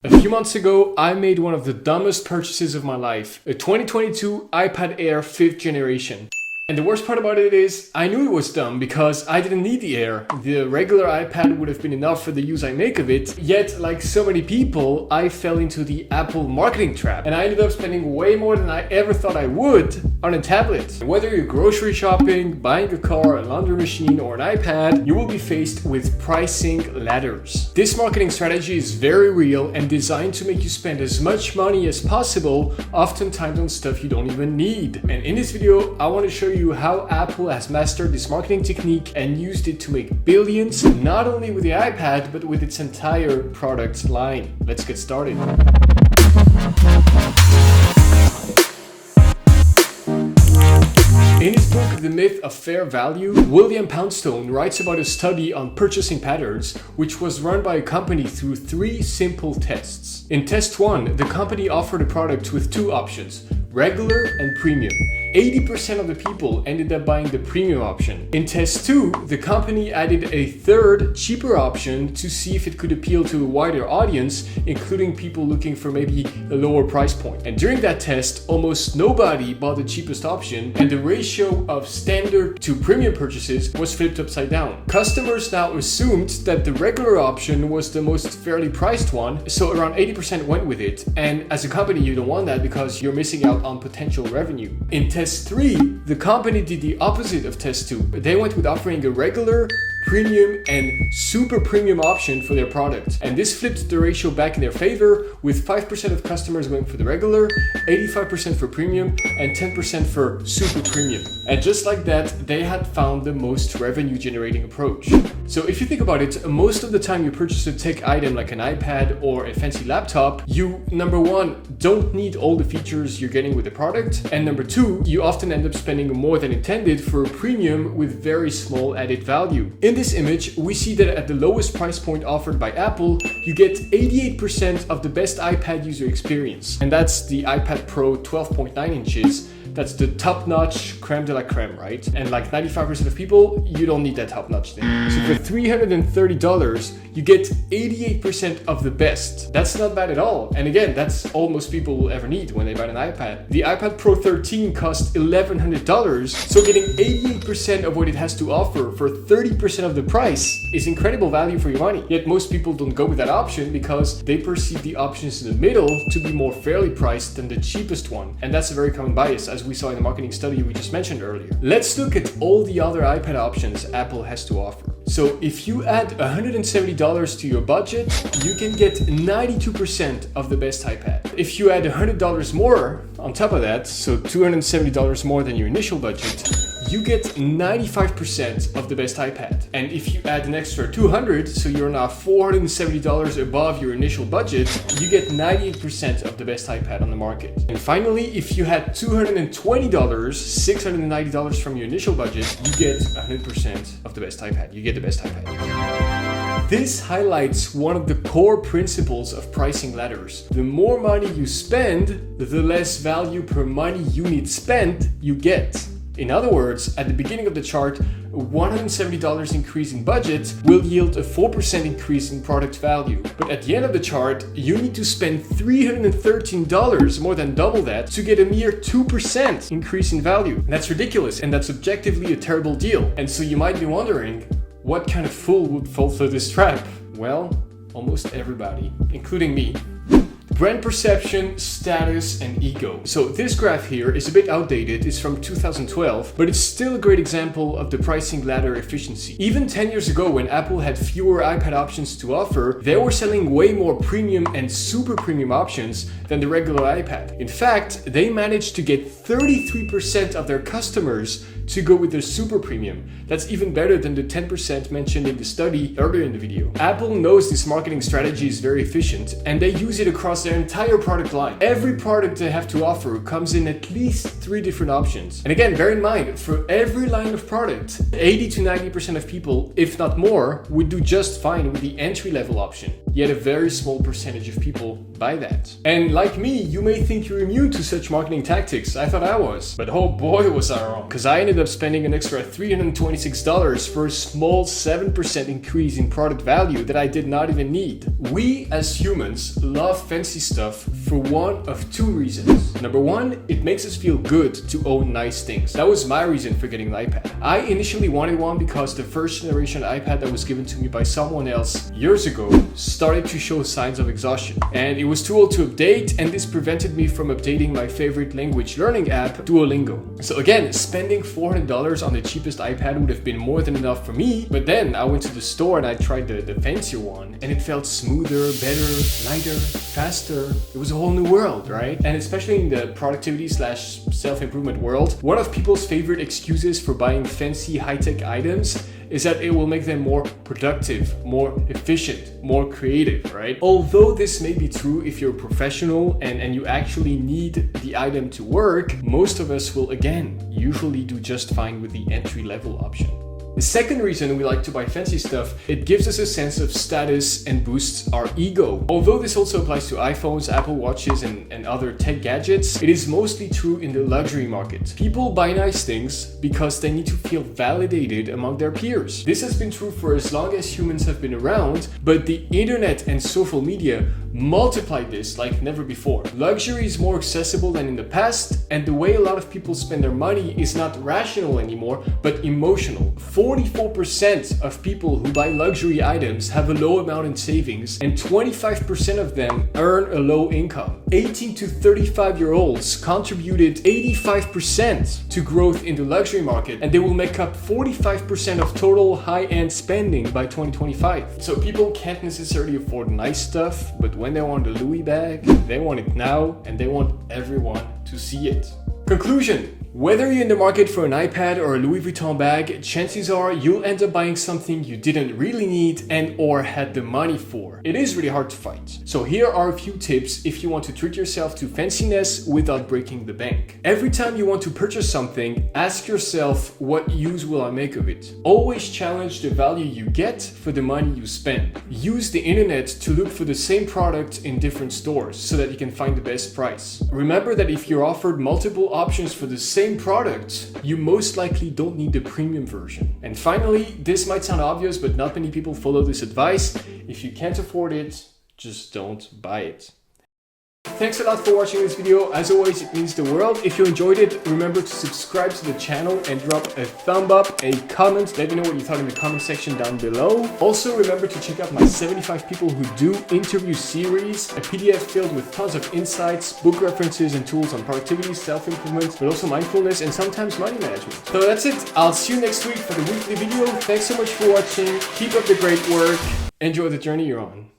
A few months ago, I made one of the dumbest purchases of my life, a 2022 iPad Air 5th generation. And the worst part about it is, I knew it was dumb because I didn't need the Air. The regular iPad would have been enough for the use I make of it, yet like so many people, I fell into the Apple marketing trap. And I ended up spending way more than I ever thought I would on a tablet. Whether you're grocery shopping, buying a car, a laundry machine, or an iPad, you will be faced with pricing ladders. This marketing strategy is very real and designed to make you spend as much money as possible, oftentimes on stuff you don't even need. And in this video, I want to show you how Apple has mastered this marketing technique and used it to make billions, not only with the iPad, but with its entire product line. Let's get started. In his book, The Myth of Fair Value, William Poundstone writes about a study on purchasing patterns, which was run by a company through 3 simple tests. In test 1, the company offered a product with 2 options, regular and premium. 80% of the people ended up buying the premium option. In test 2, the company added a third, cheaper option to see if it could appeal to a wider audience, including people looking for maybe a lower price point. And during that test, almost nobody bought the cheapest option, and the ratio of standard to premium purchases was flipped upside down. Customers now assumed that the regular option was the most fairly priced one, so around 80% went with it. And as a company, you don't want that because you're missing out on potential revenue. In test 3, the company did the opposite of test 2. They went with offering a regular, premium, and super premium option for their product. And this flipped the ratio back in their favor, with 5% of customers going for the regular, 85% for premium, and 10% for super premium. And just like that, they had found the most revenue generating approach. So if you think about it, most of the time you purchase a tech item like an iPad or a fancy laptop, you, number 1, don't need all the features you're getting with the product. And number 2, you often end up spending more than intended for a premium with very small added value. In this image, we see that at the lowest price point offered by Apple, you get 88% of the best iPad user experience. And that's the iPad Pro 12.9 inches. That's the top-notch creme de la creme, right? And like 95% of people, you don't need that top-notch thing. So for $330, you get 88% of the best. That's not bad at all. And again, that's all most people will ever need when they buy an iPad. The iPad Pro 13 costs $1,100, so getting 88% of what it has to offer for 30% of the price is incredible value for your money. Yet most people don't go with that option because they perceive the options in the middle to be more fairly priced than the cheapest one. And that's a very common bias, as we saw in the marketing study we just mentioned earlier. Let's look at all the other iPad options Apple has to offer. So if you add $170 to your budget, you can get 92% of the best iPad. If you add $100 more on top of that, so $270 more than your initial budget, you get 95% of the best iPad. And if you add an extra $200, so you're now $470 above your initial budget, you get 98% of the best iPad on the market. And finally, if you had $220, $690 from your initial budget, you get 100% of the best iPad. You get the best iPad. This highlights one of the core principles of pricing ladders. The more money you spend, the less value per money unit spent you get. In other words, at the beginning of the chart, a $170 increase in budget will yield a 4% increase in product value. But at the end of the chart, you need to spend $313, more than double that, to get a mere 2% increase in value. That's ridiculous, and that's objectively a terrible deal. And so you might be wondering, what kind of fool would fall for this trap? Well, almost everybody, including me. Brand perception, status, and ego. So this graph here is a bit outdated, it's from 2012, but it's still a great example of the pricing ladder efficiency. Even 10 years ago, when Apple had fewer iPad options to offer, they were selling way more premium and super premium options than the regular iPad. In fact, they managed to get 33% of their customers to go with their super premium. That's even better than the 10% mentioned in the study earlier in the video. Apple knows this marketing strategy is very efficient, and they use it across their entire product line. Every product they have to offer comes in at least 3 different options. And again, bear in mind, for every line of product, 80 to 90% of people, if not more, would do just fine with the entry-level option. yet a very small percentage of people buy that. And like me, you may think you're immune to such marketing tactics. I thought I was, but oh boy was I wrong, because I ended up spending an extra $326 for a small 7% increase in product value that I did not even need. We as humans love fancy stuff for one of two reasons. Number one, it makes us feel good to own nice things. That was my reason for getting an iPad. I initially wanted one because the first generation iPad that was given to me by someone else years ago started to show signs of exhaustion, and it was too old to update, and this prevented me from updating my favorite language learning app, Duolingo. So again, spending $400 on the cheapest iPad would have been more than enough for me, but then I went to the store and I tried the fancier one, and it felt smoother, better, lighter, faster. It was a whole new world, right? And especially in the productivity slash self-improvement world, one of people's favorite excuses for buying fancy high-tech items is that it will make them more productive, more efficient, more creative, right? Although this may be true if you're a professional and you actually need the item to work, most of us will, again, usually do just fine with the entry-level option. The second reason we like to buy fancy stuff, it gives us a sense of status and boosts our ego. Although this also applies to iPhones, Apple Watches, and other tech gadgets, it is mostly true in the luxury market. People buy nice things because they need to feel validated among their peers. This has been true for as long as humans have been around, but the internet and social media multiplied this like never before. Luxury is more accessible than in the past, and the way a lot of people spend their money is not rational anymore, but emotional. 44% of people who buy luxury items have a low amount in savings, and 25% of them earn a low income. 18 to 35-year-olds contributed 85% to growth in the luxury market, and they will make up 45% of total high-end spending by 2025. So people can't necessarily afford nice stuff, but when they want a Louis bag, they want it now, and they want everyone to see it. Conclusion. Whether you're in the market for an iPad or a Louis Vuitton bag, chances are you'll end up buying something you didn't really need and or had the money for. It is really hard to find. So here are a few tips if you want to treat yourself to fanciness without breaking the bank. Every time you want to purchase something, ask yourself, what use will I make of it? Always challenge the value you get for the money you spend. Use the internet to look for the same product in different stores so that you can find the best price. Remember that if you're offered multiple options for the same product, you most likely don't need the premium version. And finally, this might sound obvious, but not many people follow this advice. If you can't afford it, just don't buy it. Thanks a lot for watching this video. As always, it means the world. If you enjoyed it, remember to subscribe to the channel and drop a thumb up, a comment. Let me know what you thought in the comment section down below. Also, remember to check out my 75 People Who Do interview series, a PDF filled with tons of insights, book references, and tools on productivity, self-improvement, but also mindfulness and sometimes money management. So that's it. I'll see you next week for the weekly video. Thanks so much for watching. Keep up the great work. Enjoy the journey you're on.